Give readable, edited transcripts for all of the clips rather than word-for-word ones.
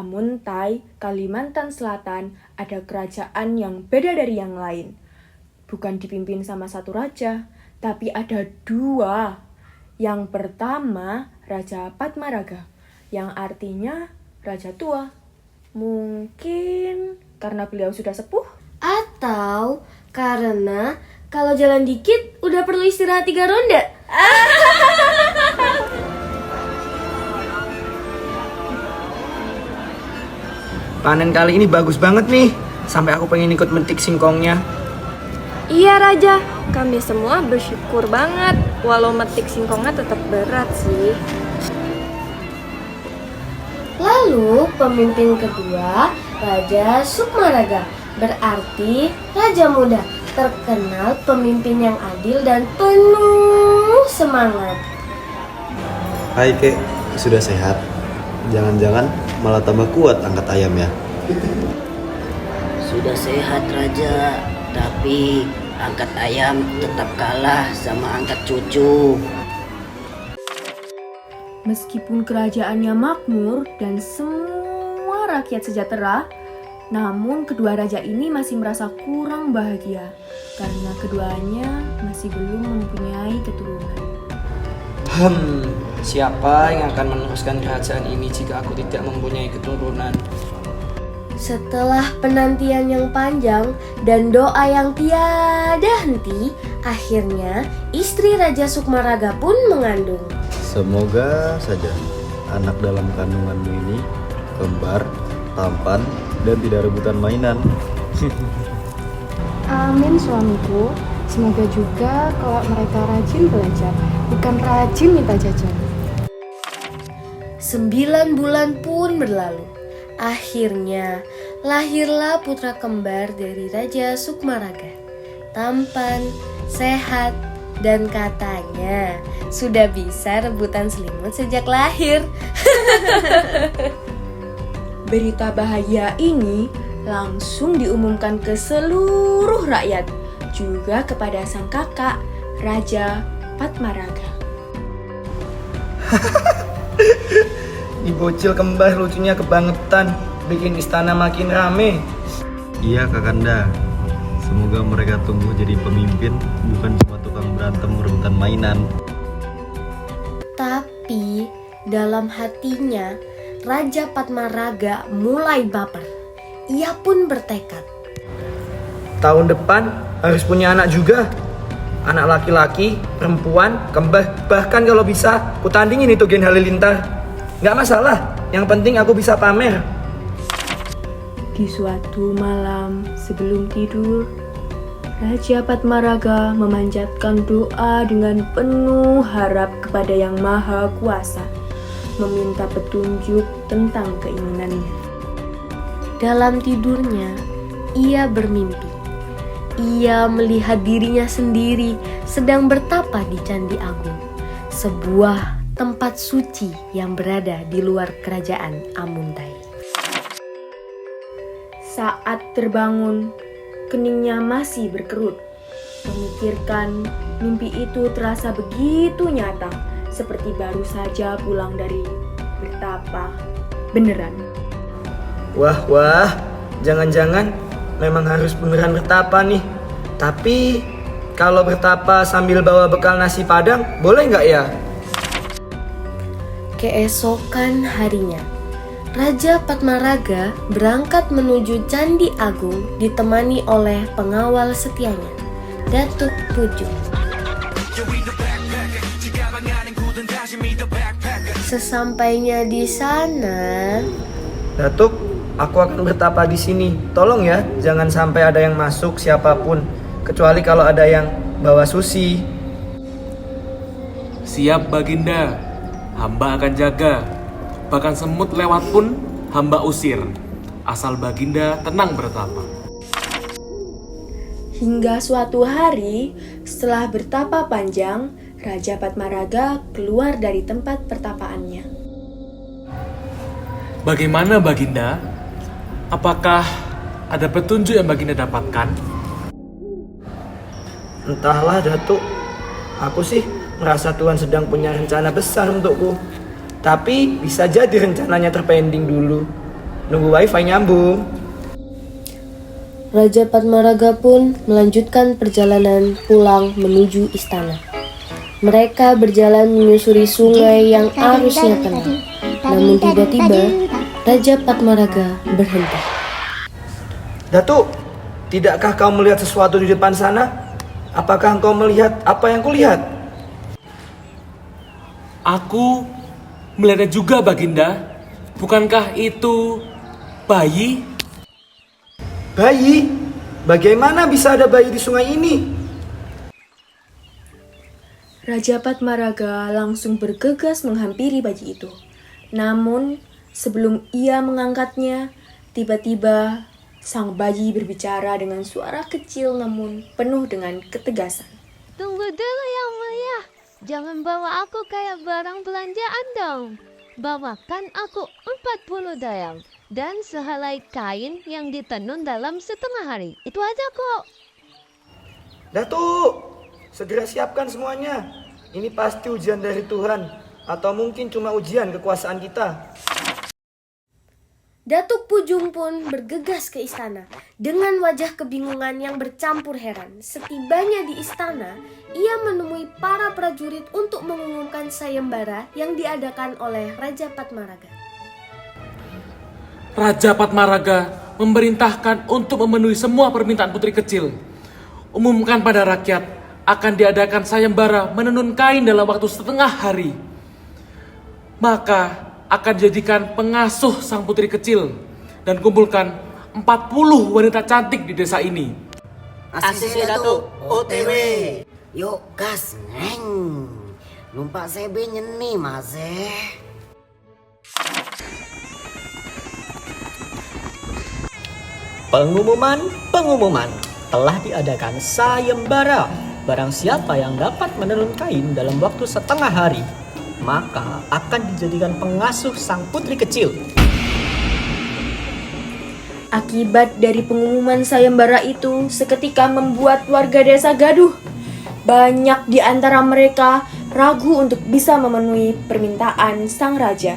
Amuntai, Kalimantan Selatan, ada kerajaan yang beda dari yang lain. Bukan dipimpin sama satu raja, tapi ada dua. Yang pertama, Raja Patmaraga, yang artinya raja tua. Mungkin karena beliau sudah sepuh. Atau karena kalau jalan dikit udah perlu istirahat 3 ronde. Panen kali ini bagus banget nih. Sampai aku pengen ikut metik singkongnya. Iya Raja, kami semua bersyukur banget. Walau metik singkongnya tetap berat sih. Lalu pemimpin kedua, Raja Sukmaraga, berarti raja muda, terkenal pemimpin yang adil dan penuh semangat. Hai Kek, sudah sehat? Jangan-jangan malah tambah kuat angkat ayam ya? Sudah sehat Raja, tapi angkat ayam tetap kalah sama angkat cucu. Meskipun kerajaannya makmur dan semua rakyat sejahtera, namun kedua raja ini masih merasa kurang bahagia karena keduanya masih belum mempunyai keturunan. Siapa yang akan meneruskan kerajaan ini jika aku tidak mempunyai keturunan? Setelah penantian yang panjang dan doa yang tiada henti, akhirnya istri Raja Sukmaraga pun mengandung. Semoga saja anak dalam kandunganmu ini kembar, tampan, dan tidak rebutan mainan. Amin suamiku. Semoga juga kalau mereka rajin belajar, bukan rajin minta jajan. 9 bulan pun berlalu. Akhirnya lahirlah putra kembar dari Raja Sukmaraga. Tampan, sehat, dan katanya sudah bisa rebutan selimut sejak lahir. Berita bahagia ini langsung diumumkan ke seluruh rakyat, juga kepada sang kakak, Raja Patmaraga. Di bocil kembar lucunya kebangetan, bikin istana makin rame. Iya Kakanda, semoga mereka tumbuh jadi pemimpin, bukan cuma tukang berantem rebutan mainan. Tapi dalam hatinya Raja Patmaraga mulai baper. Ia pun bertekad. Tahun depan harus punya anak juga. Anak laki-laki, perempuan, kembar. Bahkan kalau bisa, ku tandingin itu Gen Halilintar. Nggak masalah, yang penting aku bisa pamer. Di suatu malam sebelum tidur, Raja Patmaraga memanjatkan doa dengan penuh harap kepada Yang Maha Kuasa, meminta petunjuk tentang keinginannya. Dalam tidurnya, ia bermimpi. Ia melihat dirinya sendiri sedang bertapa di Candi Agung, sebuah tempat suci yang berada di luar kerajaan Amuntai. Saat terbangun, keningnya masih berkerut. Memikirkan mimpi itu terasa begitu nyata, seperti baru saja pulang dari bertapa. Beneran. Wah, jangan-jangan memang harus beneran bertapa nih. Tapi kalau bertapa sambil bawa bekal nasi padang, boleh nggak ya? Keesokan harinya, Raja Patmaraga berangkat menuju Candi Agung ditemani oleh pengawal setianya, Datuk Puju. Sesampainya di sana, Datuk, aku akan bertapa di sini. Tolong ya, jangan sampai ada yang masuk siapapun, kecuali kalau ada yang bawa susi. Siap Baginda, hamba akan jaga. Bahkan semut lewat pun hamba usir, asal Baginda tenang bertapa. Hingga suatu hari, setelah bertapa panjang, Raja Patmaraga keluar dari tempat pertapaannya. Bagaimana Baginda? Apakah ada petunjuk yang Baginda dapatkan? Entahlah Datuk, aku sih merasa Tuhan sedang punya rencana besar untukku. Tapi bisa jadi rencananya terpending dulu. nunggu wifi nyambung. Raja Padmaraga pun melanjutkan perjalanan pulang menuju istana. Mereka berjalan menyusuri sungai yang arusnya tenang. Namun tiba-tiba Raja Padmaraga berhenti. Datuk, tidakkah kau melihat sesuatu di depan sana? Apakah engkau melihat apa yang kulihat? Aku melihatnya juga, Baginda. Bukankah itu bayi? Bayi? Bagaimana bisa ada bayi di sungai ini? Raja Padmaraga langsung bergegas menghampiri bayi itu. Namun, sebelum ia mengangkatnya, tiba-tiba sang bayi berbicara dengan suara kecil namun penuh dengan ketegasan. Tunggu dulu yang mulia, jangan bawa aku kayak barang belanjaan dong. Bawakan aku 40 dayang dan sehelai kain yang ditenun dalam setengah hari. Itu aja kok. Datuk, segera siapkan semuanya. Ini pasti ujian dari Tuhan, atau mungkin cuma ujian kekuasaan kita. Datuk Pujung pun bergegas ke istana dengan wajah kebingungan yang bercampur heran. Setibanya di istana, ia menemui para prajurit untuk mengumumkan sayembara yang diadakan oleh Raja Padmaraga. Raja Padmaraga memerintahkan untuk memenuhi semua permintaan putri kecil. Umumkan pada rakyat akan diadakan sayembara menenun kain dalam waktu setengah hari. Maka akan dijadikan pengasuh sang putri kecil dan kumpulkan 40 wanita cantik di desa ini. ACC Datuk, OTW. Yuk gas, neng. Numpak CB nyeni, Mas. Pengumuman telah diadakan sayembara. Barang siapa yang dapat menenun kain dalam waktu setengah hari, maka akan dijadikan pengasuh sang putri kecil. Akibat dari pengumuman sayembara itu seketika membuat warga desa gaduh. Banyak di antara mereka ragu untuk bisa memenuhi permintaan sang raja.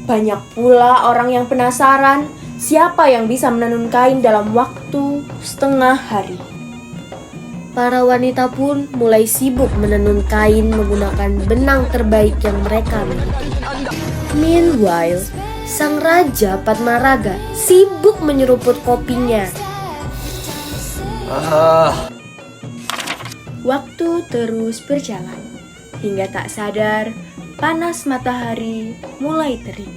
Banyak pula orang yang penasaran siapa yang bisa menenun kain dalam waktu setengah hari. Para wanita pun mulai sibuk menenun kain menggunakan benang terbaik yang mereka miliki. Meanwhile, sang Raja Padmaraga sibuk menyeruput kopinya. Waktu terus berjalan, hingga tak sadar panas matahari mulai terik.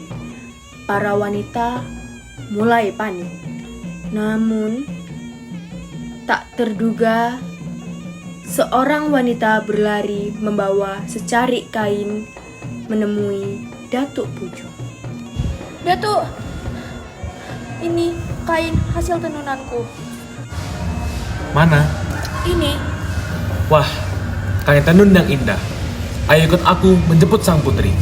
Para wanita mulai panik. Namun, tak terduga seorang wanita berlari membawa secarik kain menemui Datuk Pujung. Datuk, ini kain hasil tenunanku. Mana? Ini. Wah, kain tenun yang indah. Ayo ikut aku menjemput sang putri.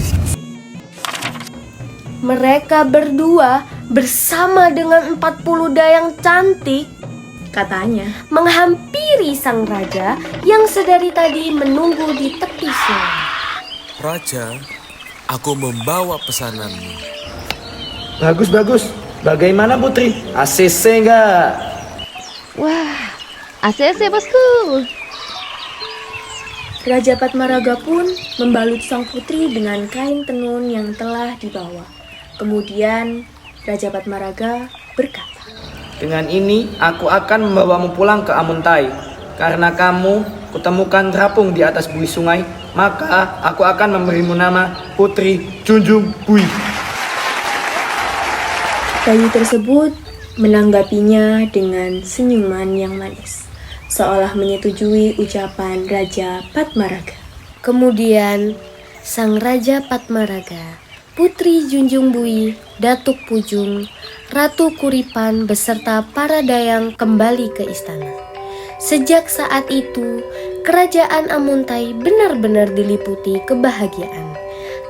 Mereka berdua bersama dengan 40 dayang cantik, Katanya, menghampiri sang raja yang sedari tadi menunggu di tepi sungai. Raja, aku membawa pesananmu. Bagus. Bagaimana putri? ACC enggak? Wah, ACC bosku. Raja Padmaraga pun membalut sang putri dengan kain tenun yang telah dibawa. Kemudian Raja Padmaraga berkata, Dengan ini aku akan membawamu pulang ke Amuntai. Karena kamu kutemukan terapung di atas buih sungai, maka aku akan memberimu nama Putri Junjung Bui. bayi tersebut menanggapinya dengan senyuman yang manis, seolah menyetujui ucapan Raja Padmaraga. Kemudian sang Raja Padmaraga, Putri Junjung Bui, Datuk Pujung, Ratu Kuripan beserta para dayang kembali ke istana. Sejak saat itu, kerajaan Amuntai benar-benar diliputi kebahagiaan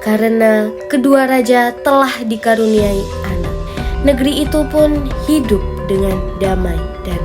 karena kedua raja telah dikaruniai anak. Negeri itu pun hidup dengan damai dan